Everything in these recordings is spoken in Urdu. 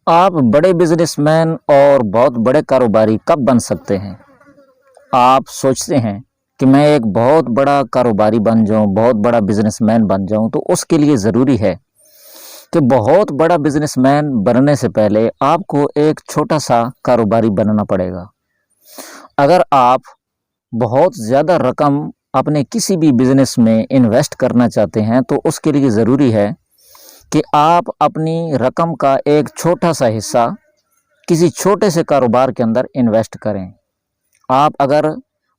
آپ بڑے بزنس مین اور بہت بڑے کاروباری کب بن سکتے ہیں؟ آپ سوچتے ہیں کہ میں ایک بہت بڑا کاروباری بن جاؤں، بہت بڑا بزنس مین بن جاؤں، تو اس کے لیے ضروری ہے کہ بہت بڑا بزنس مین بننے سے پہلے آپ کو ایک چھوٹا سا کاروباری بننا پڑے گا۔ اگر آپ بہت زیادہ رقم اپنے کسی بھی بزنس میں انویسٹ کرنا چاہتے ہیں تو اس کے لیے ضروری ہے کہ آپ اپنی رقم کا ایک چھوٹا سا حصہ کسی چھوٹے سے کاروبار کے اندر انویسٹ کریں۔ آپ اگر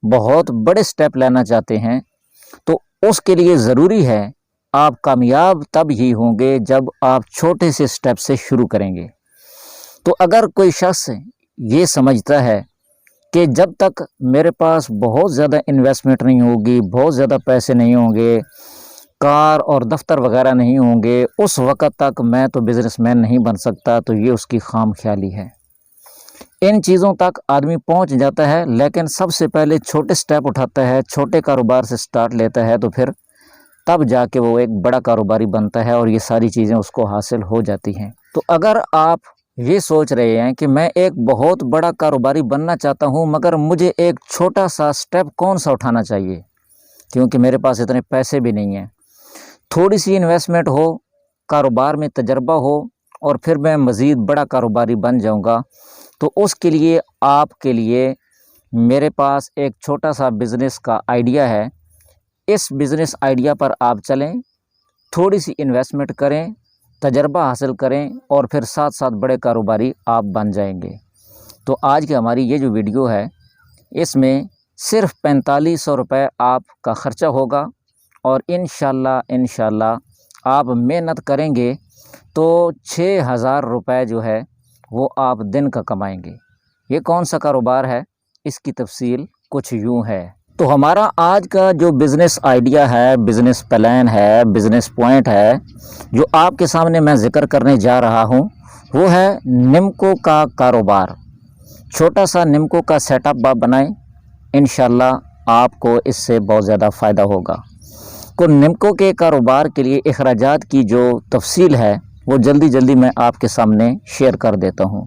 بہت بڑے سٹیپ لینا چاہتے ہیں تو اس کے لیے ضروری ہے آپ کامیاب تب ہی ہوں گے جب آپ چھوٹے سے سٹیپ سے شروع کریں گے۔ تو اگر کوئی شخص یہ سمجھتا ہے کہ جب تک میرے پاس بہت زیادہ انویسٹمنٹ نہیں ہوگی، بہت زیادہ پیسے نہیں ہوں گے، کار اور دفتر وغیرہ نہیں ہوں گے، اس وقت تک میں تو بزنس مین نہیں بن سکتا، تو یہ اس کی خام خیالی ہے۔ ان چیزوں تک آدمی پہنچ جاتا ہے، لیکن سب سے پہلے چھوٹے سٹیپ اٹھاتا ہے، چھوٹے کاروبار سے سٹارٹ لیتا ہے، تو پھر تب جا کے وہ ایک بڑا کاروباری بنتا ہے اور یہ ساری چیزیں اس کو حاصل ہو جاتی ہیں۔ تو اگر آپ یہ سوچ رہے ہیں کہ میں ایک بہت بڑا کاروباری بننا چاہتا ہوں مگر مجھے ایک چھوٹا سا سٹیپ کون سا اٹھانا چاہیے، کیونکہ میرے پاس اتنے پیسے بھی نہیں ہیں، تھوڑی سی انویسٹمنٹ ہو، کاروبار میں تجربہ ہو، اور پھر میں مزید بڑا کاروباری بن جاؤں گا، تو اس کے لیے آپ کے لیے میرے پاس ایک چھوٹا سا بزنس کا آئیڈیا ہے۔ اس بزنس آئیڈیا پر آپ چلیں، تھوڑی سی انویسٹمنٹ کریں، تجربہ حاصل کریں، اور پھر ساتھ ساتھ بڑے کاروباری آپ بن جائیں گے۔ تو آج کی ہماری یہ جو ویڈیو ہے، اس میں صرف 4500 روپے آپ کا خرچہ ہوگا، اور انشاءاللہ آپ محنت کریں گے تو 6000 روپے جو ہے وہ آپ دن کا کمائیں گے۔ یہ کون سا کاروبار ہے، اس کی تفصیل کچھ یوں ہے۔ تو ہمارا آج کا جو بزنس آئیڈیا ہے، بزنس پلان ہے، بزنس پوائنٹ ہے جو آپ کے سامنے میں ذکر کرنے جا رہا ہوں، وہ ہے نمکو کا کاروبار۔ چھوٹا سا نمکو کا سیٹ اپ آپ بنائیں، انشاءاللہ آپ کو اس سے بہت زیادہ فائدہ ہوگا۔ کو نمکو کے کاروبار کے لیے اخراجات کی جو تفصیل ہے وہ جلدی میں آپ کے سامنے شیئر کر دیتا ہوں۔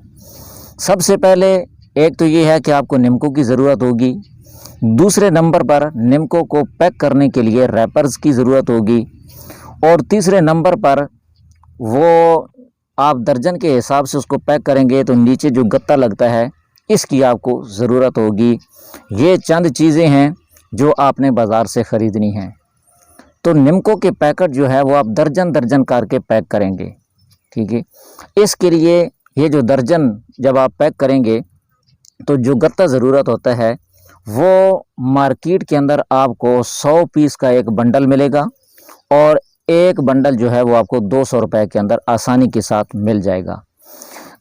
سب سے پہلے ایک تو یہ ہے کہ آپ کو نمکو کی ضرورت ہوگی، دوسرے نمبر پر نمکو کو پیک کرنے کے لیے ریپرز کی ضرورت ہوگی، اور تیسرے نمبر پر وہ آپ درجن کے حساب سے اس کو پیک کریں گے تو نیچے جو گتا لگتا ہے اس کی آپ کو ضرورت ہوگی۔ یہ چند چیزیں ہیں جو آپ نے بازار سے خریدنی ہیں۔ تو نمکو کے پیکٹ جو ہے وہ آپ درجن کر کے پیک کریں گے، ٹھیک ہے۔ اس کے لیے یہ جو درجن جب آپ پیک کریں گے تو جو گتا ضرورت ہوتا ہے وہ مارکیٹ کے اندر آپ کو 100 پیس کا ایک بنڈل ملے گا، اور ایک بنڈل جو ہے وہ آپ کو 200 روپے کے اندر آسانی کے ساتھ مل جائے گا۔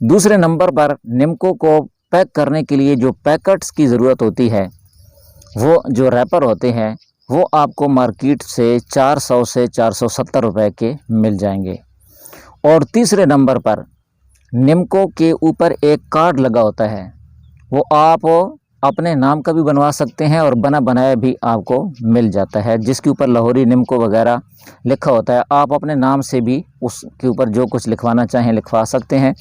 دوسرے نمبر پر نمکو کو پیک کرنے کے لیے جو پیکٹس کی ضرورت ہوتی ہے، وہ جو ریپر ہوتے ہیں وہ آپ کو مارکیٹ سے 400 سے 470 روپے کے مل جائیں گے۔ اور تیسرے نمبر پر نمکو کے اوپر ایک کارڈ لگا ہوتا ہے، وہ آپ اپنے نام کا بھی بنوا سکتے ہیں اور بنا بنایا بھی آپ کو مل جاتا ہے، جس کے اوپر لاہوری نمکو وغیرہ لکھا ہوتا ہے۔ آپ اپنے نام سے بھی اس کے اوپر جو کچھ لکھوانا چاہیں لکھوا سکتے ہیں،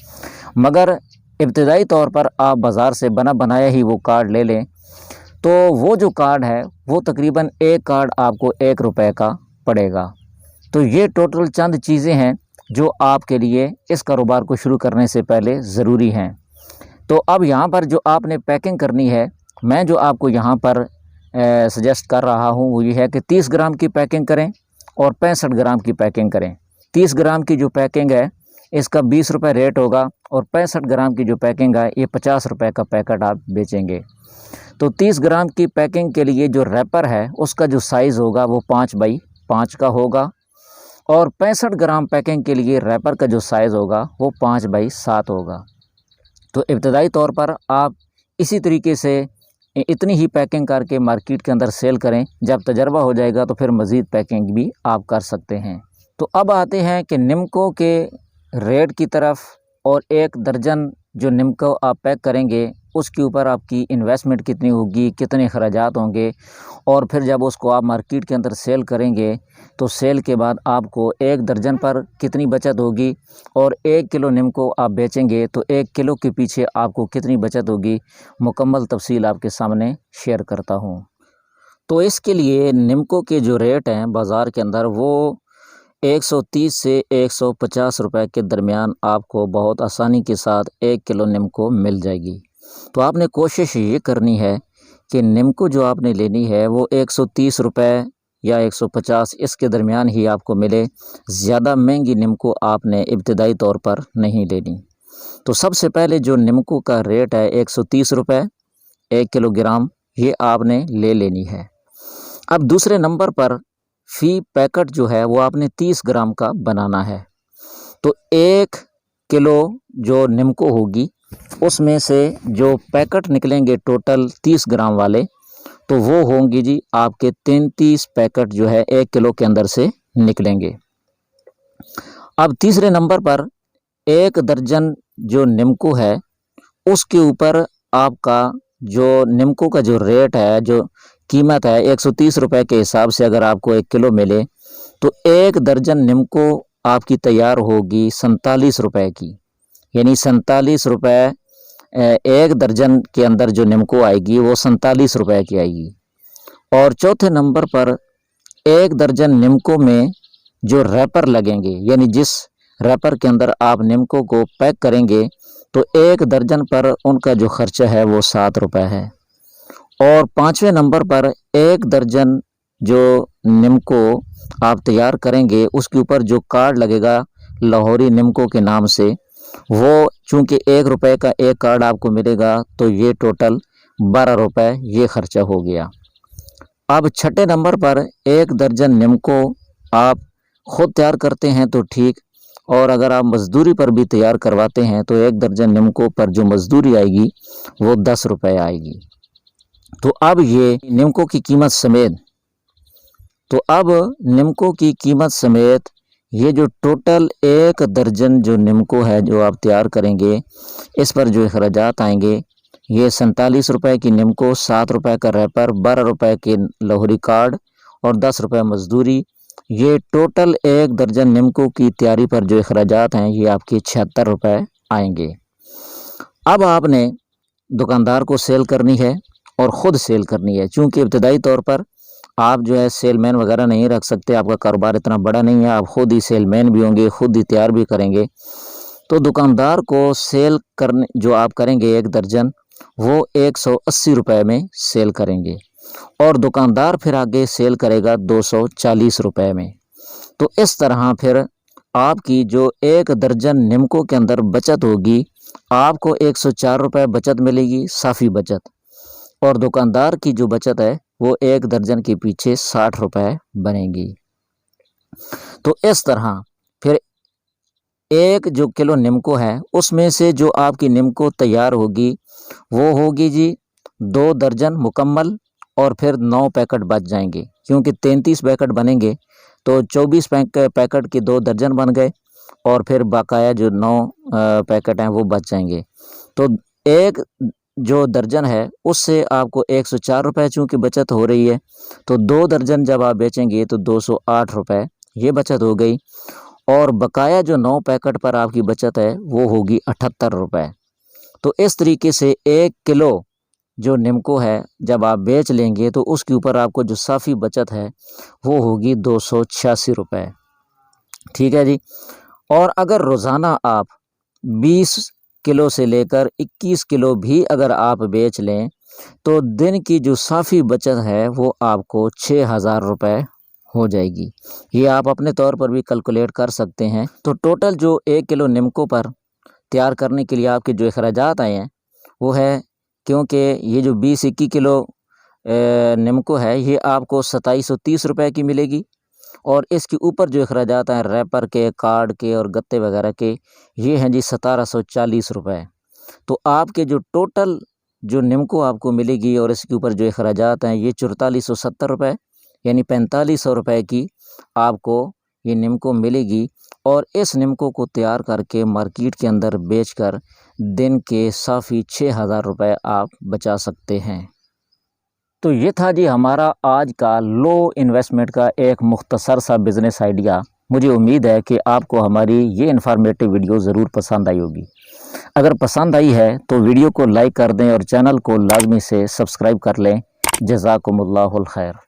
مگر ابتدائی طور پر آپ بازار سے بنا بنایا ہی وہ کارڈ لے لیں۔ تو وہ جو کارڈ ہے وہ تقریباً ایک کارڈ آپ کو 1 روپے کا پڑے گا۔ تو یہ ٹوٹل چند چیزیں ہیں جو آپ کے لیے اس کاروبار کو شروع کرنے سے پہلے ضروری ہیں۔ تو اب یہاں پر جو آپ نے پیکنگ کرنی ہے، میں جو آپ کو یہاں پر سجیسٹ کر رہا ہوں وہ یہ ہے کہ 30 گرام کی پیکنگ کریں اور 65 گرام کی پیکنگ کریں۔ 30 گرام کی جو پیکنگ ہے اس کا 20 روپے ریٹ ہوگا، اور 65 گرام کی جو پیکنگ ہے یہ 50 روپے کا پیکٹ آپ بیچیں گے۔ تو 30 گرام کی پیکنگ کے لیے جو ریپر ہے اس کا جو سائز ہوگا وہ 5x5 کا ہوگا، اور 65 گرام پیکنگ کے لیے ریپر کا جو سائز ہوگا وہ 5x7 ہوگا۔ تو ابتدائی طور پر آپ اسی طریقے سے اتنی ہی پیکنگ کر کے مارکیٹ کے اندر سیل کریں، جب تجربہ ہو جائے گا تو پھر مزید پیکنگ بھی آپ کر سکتے ہیں۔ تو اب آتے ہیں کہ نمکو کے ریٹ کی طرف، اور ایک درجن جو نمکو آپ پیک کریں گے اس کے اوپر آپ کی انویسٹمنٹ کتنی ہوگی، کتنے اخراجات ہوں گے، اور پھر جب اس کو آپ مارکیٹ کے اندر سیل کریں گے تو سیل کے بعد آپ کو 1 درجن پر کتنی بچت ہوگی، اور 1 کلو نمکو آپ بیچیں گے تو 1 کلو کے پیچھے آپ کو کتنی بچت ہوگی، مکمل تفصیل آپ کے سامنے شیئر کرتا ہوں۔ تو اس کے لیے نمکو کے جو ریٹ ہیں بازار کے اندر وہ 130 سے 150 روپے کے درمیان آپ کو بہت آسانی کے ساتھ 1 کلو نمکو مل جائے گی۔ تو آپ نے کوشش یہ کرنی ہے کہ نمکو جو آپ نے لینی ہے وہ 130 روپے یا 150 اس کے درمیان ہی آپ کو ملے، زیادہ مہنگی نمکو آپ نے ابتدائی طور پر نہیں لینی۔ تو سب سے پہلے جو نمکو کا ریٹ ہے 130 روپے 1 کلو گرام، یہ آپ نے لے لینی ہے۔ اب دوسرے نمبر پر فی پیکٹ جو ہے وہ آپ نے 30 گرام کا بنانا ہے۔ تو 1 کلو جو نمکو ہوگی اس میں سے جو پیکٹ نکلیں گے ٹوٹل 30 گرام والے، تو وہ ہوں گی جی آپ کے 33 پیکٹ جو ہے 1 کلو کے اندر سے نکلیں گے۔ اب تیسرے نمبر پر 1 درجن جو نمکو ہے اس کے اوپر آپ کا جو نمکو کا جو ریٹ ہے، جو قیمت ہے 130 روپے کے حساب سے اگر آپ کو 1 کلو ملے تو 1 درجن نمکو آپ کی تیار ہوگی 47 روپے کی، یعنی 47 روپے 1 درجن کے اندر جو نمکو آئے گی وہ 47 روپے کی آئے گی۔ اور چوتھے نمبر پر 1 درجن نمکو میں جو ریپر لگیں گے، یعنی جس ریپر کے اندر آپ نمکو کو پیک کریں گے، تو 1 درجن پر ان کا جو خرچہ ہے وہ 7 روپے ہے۔ اور 5ویں نمبر پر 1 درجن جو نمکو آپ تیار کریں گے اس کے اوپر جو کارڈ لگے گا لاہوری نمکو کے نام سے، وہ چونکہ 1 روپے کا ایک کارڈ آپ کو ملے گا تو یہ ٹوٹل 12 روپے یہ خرچہ ہو گیا۔ اب چھٹے نمبر پر 1 درجن نمکو آپ خود تیار کرتے ہیں تو ٹھیک، اور اگر آپ مزدوری پر بھی تیار کرواتے ہیں تو 1 درجن نمکو پر جو مزدوری آئے گی وہ 10 روپے آئے گی۔ تو اب یہ نمکو کی قیمت سمیت یہ جو ٹوٹل 1 درجن جو نمکو ہے جو آپ تیار کریں گے اس پر جو اخراجات آئیں گے، یہ 47 روپے کی نمکو، 7 روپے کا ریپر، 12 روپے کے لاہوری کارڈ اور 10 روپے مزدوری، یہ ٹوٹل 1 درجن نمکو کی تیاری پر جو اخراجات ہیں یہ آپ کی 76 روپے آئیں گے۔ اب آپ نے دکاندار کو سیل کرنی ہے اور خود سیل کرنی ہے، چونکہ ابتدائی طور پر آپ جو ہے سیل مین وغیرہ نہیں رکھ سکتے، آپ کا کاروبار اتنا بڑا نہیں ہے، آپ خود ہی سیل مین بھی ہوں گے، خود ہی تیار بھی کریں گے۔ تو دکاندار کو سیل کرنے جو آپ کریں گے 1 درجن وہ 180 روپے میں سیل کریں گے، اور دکاندار پھر آگے سیل کرے گا 240 روپے میں۔ تو اس طرح پھر آپ کی جو 1 درجن نمکو کے اندر بچت ہوگی، آپ کو 104 روپے بچت ملے گی، صافی بچت، اور دکاندار کی جو بچت ہے وہ 1 درجن کے پیچھے 60 روپے بنے گی۔ تو اس طرح پھر 1 جو کلو نمکو ہے اس میں سے جو آپ کی نمکو تیار ہوگی وہ ہوگی جی 2 درجن مکمل، اور پھر 9 پیکٹ بچ جائیں گے، کیونکہ 33 پیکٹ بنیں گے تو 24 پیکٹ کی 2 درجن بن گئے، اور پھر بقایا جو 9 پیکٹ ہیں وہ بچ جائیں گے۔ تو 1 جو درجن ہے اس سے آپ کو 104 روپے چونکہ بچت ہو رہی ہے، تو 2 درجن جب آپ بیچیں گے تو 208 روپے یہ بچت ہو گئی، اور بقایا جو 9 پیکٹ پر آپ کی بچت ہے وہ ہوگی 78 روپے۔ تو اس طریقے سے 1 کلو جو نمکو ہے جب آپ بیچ لیں گے تو اس کے اوپر آپ کو جو صافی بچت ہے وہ ہوگی 286 روپے۔ ٹھیک ہے جی۔ اور اگر روزانہ آپ 20 کلو سے لے کر 21 کلو بھی اگر آپ بیچ لیں تو دن کی جو صافی بچت ہے وہ آپ کو 6000 روپے ہو جائے گی۔ یہ آپ اپنے طور پر بھی کیلکولیٹ کر سکتے ہیں۔ تو ٹوٹل جو 1 کلو نمکو پر تیار کرنے کے لیے آپ کے جو اخراجات آئے ہیں وہ ہے، کیونکہ یہ جو 20-21 کلو نمکو ہے یہ آپ کو 2730 روپے کی ملے گی، اور اس کے اوپر جو اخراجات ہیں ریپر کے، کارڈ کے اور گتے وغیرہ کے، یہ ہیں جی 1740 روپے۔ تو آپ کے جو ٹوٹل جو نمکو آپ کو ملے گی اور اس کے اوپر جو اخراجات ہیں یہ 4470 روپے، یعنی 4500 روپے کی آپ کو یہ نمکو ملے گی اور اس نمکو کو تیار کر کے مارکیٹ کے اندر بیچ کر دن کے صافی 6000 روپے آپ بچا سکتے ہیں۔ تو یہ تھا جی ہمارا آج کا لو انویسٹمنٹ کا ایک مختصر سا بزنس آئیڈیا۔ مجھے امید ہے کہ آپ کو ہماری یہ انفارمیٹیو ویڈیو ضرور پسند آئی ہوگی۔ اگر پسند آئی ہے تو ویڈیو کو لائک کر دیں اور چینل کو لازمی سے سبسکرائب کر لیں۔ جزاکم اللہ الخیر۔